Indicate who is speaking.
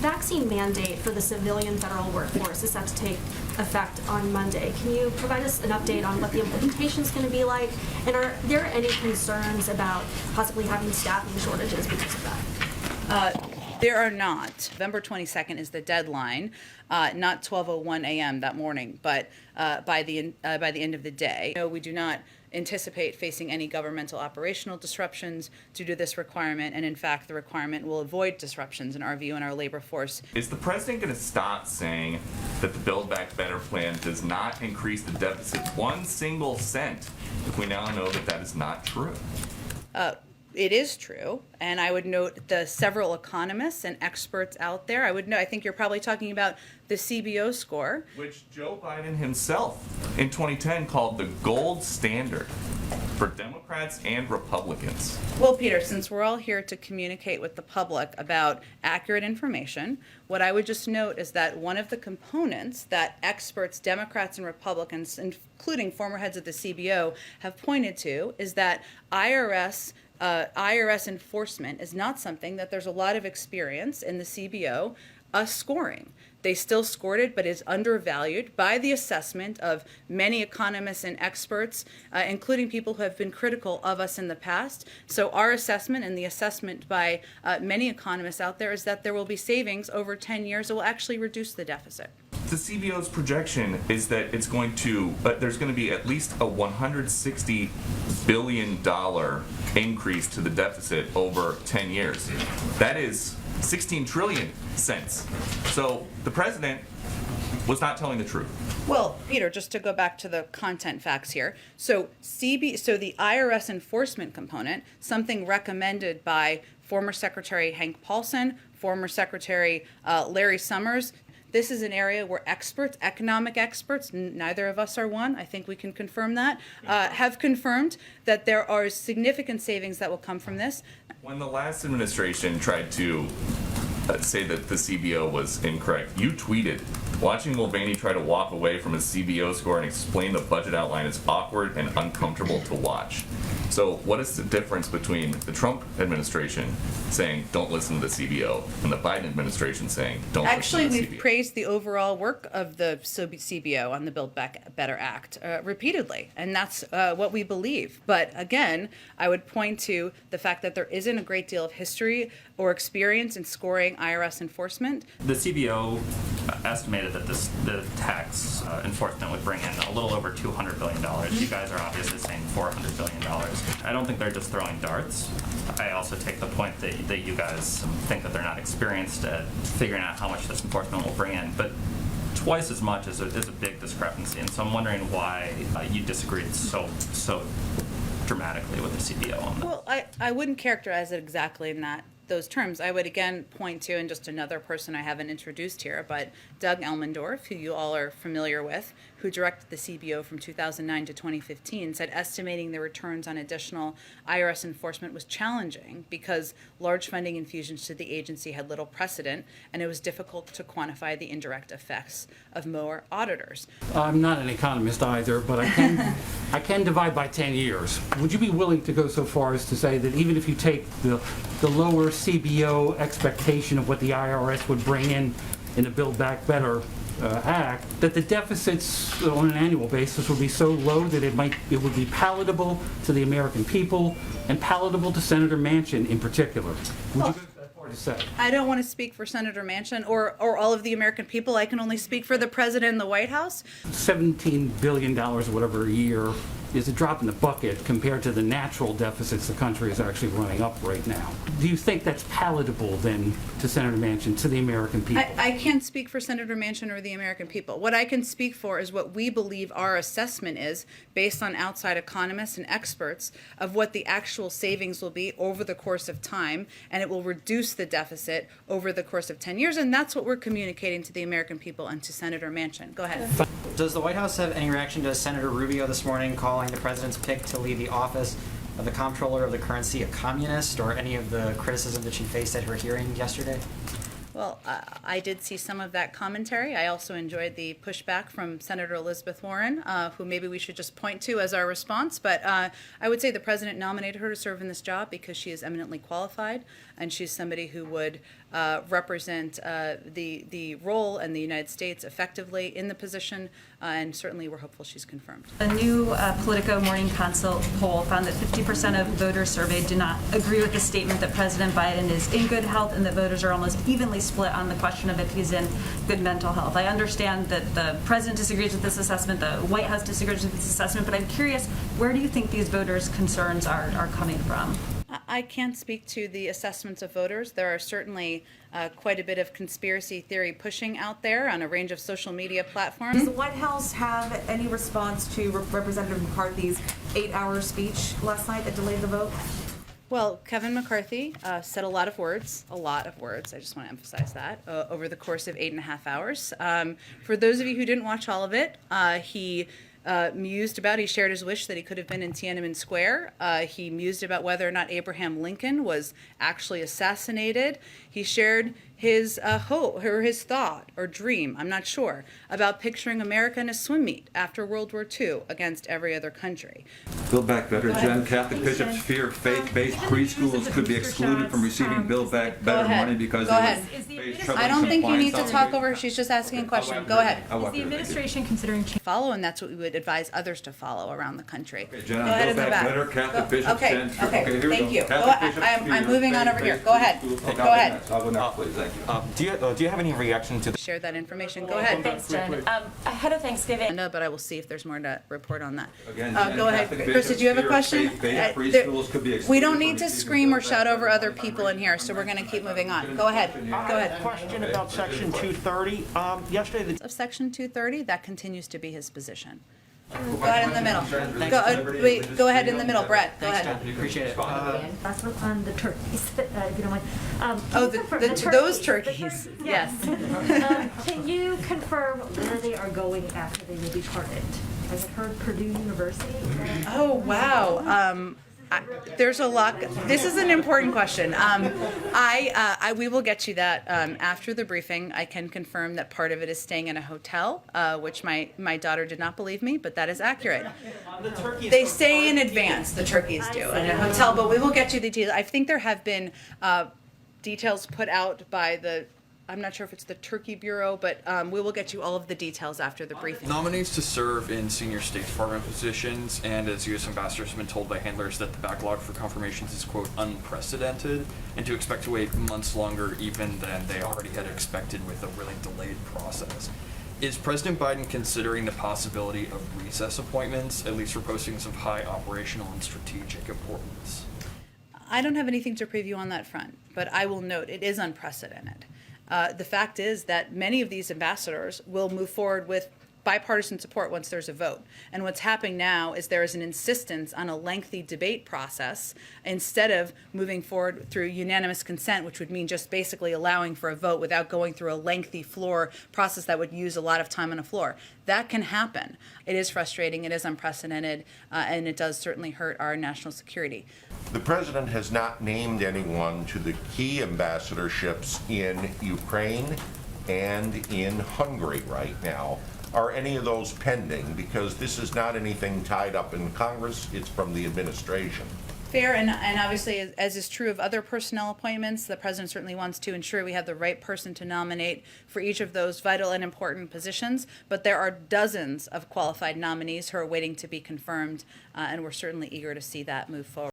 Speaker 1: vaccine mandate for the civilian federal workforce is set to take effect on Monday. Can you provide us an update on what the implementation is going to be like? And are there any concerns about possibly having staffing shortages because of that?
Speaker 2: There are not. November 22nd is the deadline, not 12:01 a.m. that morning, but by the end of the day. No, we do not anticipate facing any governmental operational disruptions due to this requirement, and in fact, the requirement will avoid disruptions in our view in our labor force.
Speaker 3: Is the president going to stop saying that the Build Back Better plan does not increase the deficit 1 single cent if we now know that that is not true?
Speaker 2: It is true, and I would note the several economists and experts out there. I think you're probably talking about the CBO score,
Speaker 3: which Joe Biden himself in 2010 called the gold standard for Democrats and Republicans.
Speaker 2: Well, Peter, since we're all here to communicate with the public about accurate information, what I would just note is that one of the components that experts, Democrats and Republicans, including former heads of the CBO, have pointed to is that IRS enforcement is not something that there's a lot of experience in the CBO scoring. They still scored it, but is undervalued by the assessment of many economists and experts, including people who have been critical of us in the past. So our assessment and the assessment by many economists out there is that there will be savings over 10 years that will actually reduce the deficit.
Speaker 3: The CBO's projection is that it's going to, there's going to be at least a $160 billion increase to the deficit over 10 years. That is 16 trillion cents. So the president was not telling the truth.
Speaker 2: Well, Peter, just to go back to the content facts here. So the IRS enforcement component, something recommended by former Secretary Hank Paulson, former Secretary Larry Summers. This is an area where experts, economic experts, neither of us are one, I think we can confirm that, have confirmed that there are significant savings that will come from this.
Speaker 3: When the last administration tried to say that the CBO was incorrect, you tweeted, watching Mulvaney try to walk away from his CBO score and explain the budget outline is awkward and uncomfortable to watch. So what is the difference between the Trump administration saying don't listen to the CBO and the Biden administration saying don't listen to the CBO?
Speaker 2: Actually, we've praised the overall work of the CBO on the Build Back Better Act repeatedly, and that's what we believe. But again, I would point to the fact that there isn't a great deal of history or experience in scoring IRS enforcement.
Speaker 4: The CBO estimated that the tax enforcement would bring in a little over $200 billion. You guys are obviously saying $400 billion. I don't think they're just throwing darts. I also take the point that you guys think that they're not experienced at figuring out how much this enforcement will bring in, but twice as much is a big discrepancy. And so I'm wondering why you disagreed so dramatically with the CBO on that.
Speaker 2: Well, I wouldn't characterize it exactly in those terms. I would again point to, and just another person I haven't introduced here, but Doug Elmendorf, who you all are familiar with, who directed the CBO from 2009 to 2015, said estimating the returns on additional IRS enforcement was challenging because large funding infusions to the agency had little precedent, and it was difficult to quantify the indirect effects of more auditors.
Speaker 5: I'm not an economist either, but I can divide by 10 years. Would you be willing to go so far as to say that even if you take the lower CBO expectation of what the IRS would bring in the Build Back Better Act, that the deficits on an annual basis would be so low that it would be palatable to the American people and palatable to Senator Manchin in particular? Would you go that far to say?
Speaker 2: I don't want to speak for Senator Manchin or all of the American people. I can only speak for the president and the White House.
Speaker 5: $17 billion or whatever a year is a drop in the bucket compared to the natural deficits the country is actually running up right now. Do you think that's palatable then to Senator Manchin, to the American people?
Speaker 2: I can't speak for Senator Manchin or the American people. What I can speak for is what we believe our assessment is based on outside economists and experts of what the actual savings will be over the course of time, and it will reduce the deficit over the course of 10 years, and that's what we're communicating to the American people and to Senator Manchin. Go ahead.
Speaker 6: Does the White House have any reaction to Senator Rubio this morning calling the president's pick to lead the office of the comptroller of the currency a communist, or any of the criticism that she faced at her hearing yesterday?
Speaker 2: Well, I did see some of that commentary. I also enjoyed the pushback from Senator Elizabeth Warren, who maybe we should just point to as our response. But I would say the president nominated her to serve in this job because she is eminently qualified and she's somebody who would represent the role and the United States effectively in the position, and certainly we're hopeful she's confirmed.
Speaker 7: A new Politico Morning Consult poll found that 50% of voters surveyed do not agree with the statement that President Biden is in good health, and that voters are almost evenly split on the question of if he's in good mental health. I understand that the president disagrees with this assessment, the White House disagrees with this assessment, but I'm curious, where do you think these voters' concerns are coming from?
Speaker 2: I can't speak to the assessments of voters. There are certainly quite a bit of conspiracy theory pushing out there on a range of social media platforms.
Speaker 8: Does the White House have any response to Representative McCarthy's 8-hour speech last night that delayed the vote?
Speaker 2: Well, Kevin McCarthy said a lot of words, I just want to emphasize that, over the course of 8.5 hours. For those of you who didn't watch all of it, he shared his wish that he could have been in Tiananmen Square. He mused about whether or not Abraham Lincoln was actually assassinated. He shared his hope, or his thought, or dream, I'm not sure, about picturing America in a swim meet after World War II against every other country.
Speaker 9: Build Back Better, Jen. Catholic bishops fear faith-based preschools could be excluded from receiving Build Back Better money because
Speaker 2: Go ahead. I don't think you need to talk
Speaker 9: over.
Speaker 2: over her. She's just asking a question. Go ahead.
Speaker 7: Is the administration considering
Speaker 2: Follow, and that's what we would advise others to follow around the country.
Speaker 9: Okay, Jen,
Speaker 2: Go ahead in
Speaker 9: Build
Speaker 2: the
Speaker 9: Back
Speaker 2: back.
Speaker 9: Better, Catholic bishops
Speaker 2: Okay,
Speaker 9: Jen.
Speaker 2: okay,
Speaker 9: here we
Speaker 2: thank
Speaker 9: go.
Speaker 2: you.
Speaker 9: Catholic
Speaker 2: Go
Speaker 9: bishops
Speaker 2: I'm
Speaker 9: fear
Speaker 2: moving on over here.
Speaker 9: faith-based
Speaker 2: Go ahead.
Speaker 9: preschools.
Speaker 2: Go ahead.
Speaker 9: I'll go next, please. Thank you.
Speaker 6: Do you have any reaction to the
Speaker 2: Share that information. Go ahead.
Speaker 10: Thanks, Jen. Ahead of Thanksgiving.
Speaker 2: No, but I will see if there's more to report on that.
Speaker 9: Again,
Speaker 2: Go ahead.
Speaker 9: Catholic
Speaker 2: Chris, did you have a
Speaker 9: bishops
Speaker 2: question?
Speaker 9: fear faith-based
Speaker 2: There-
Speaker 9: preschools could be
Speaker 2: We don't
Speaker 9: excluded
Speaker 2: need to
Speaker 9: from receiving
Speaker 2: scream or
Speaker 9: Build
Speaker 2: shout
Speaker 9: Back
Speaker 2: over
Speaker 9: Better
Speaker 2: other
Speaker 9: money.
Speaker 2: people in here, so we're going to keep moving on. Go ahead. Go ahead.
Speaker 11: Question about Section 230. Yesterday,
Speaker 2: Of Section 230, that continues to be his position. Go ahead in the middle. Go ahead in the middle. Brett, go ahead.
Speaker 6: Appreciate it.
Speaker 10: Last one on the turkeys, if you don't mind.
Speaker 2: Oh, those turkeys. Yes.
Speaker 10: Can you confirm where they are going after they will be targeted? I've heard Purdue University.
Speaker 2: Oh, wow. There's a lot. This is an important question. We will get you that after the briefing. I can confirm that part of it is staying in a hotel, which my daughter did not believe me, but that is accurate. They say in advance, the turkeys do, in a hotel, but we will get you the details. I think there have been details put out by I'm not sure if it's the Turkey Bureau, but we will get you all of the details after the briefing.
Speaker 12: Nominees to serve in senior State Department positions, and as U.S. ambassadors have been told by handlers that the backlog for confirmations is, quote, unprecedented, and to expect to wait months longer even than they already had expected with a really delayed process. Is President Biden considering the possibility of recess appointments, at least for postings of high operational and strategic importance?
Speaker 2: I don't have anything to preview on that front, but I will note it is unprecedented. The fact is that many of these ambassadors will move forward with bipartisan support once there's a vote. And what's happening now is there is an insistence on a lengthy debate process instead of moving forward through unanimous consent, which would mean just basically allowing for a vote without going through a lengthy floor process that would use a lot of time on a floor. That can happen. It is frustrating, it is unprecedented, and it does certainly hurt our national security.
Speaker 13: The president has not named anyone to the key ambassadorships in Ukraine and in Hungary right now. Are any of those pending? Because this is not anything tied up in Congress, it's from the administration.
Speaker 2: Fair, and obviously, as is true of other personnel appointments, the president certainly wants to ensure we have the right person to nominate for each of those vital and important positions, but there are dozens of qualified nominees who are waiting to be confirmed, and we're certainly eager to see that move forward.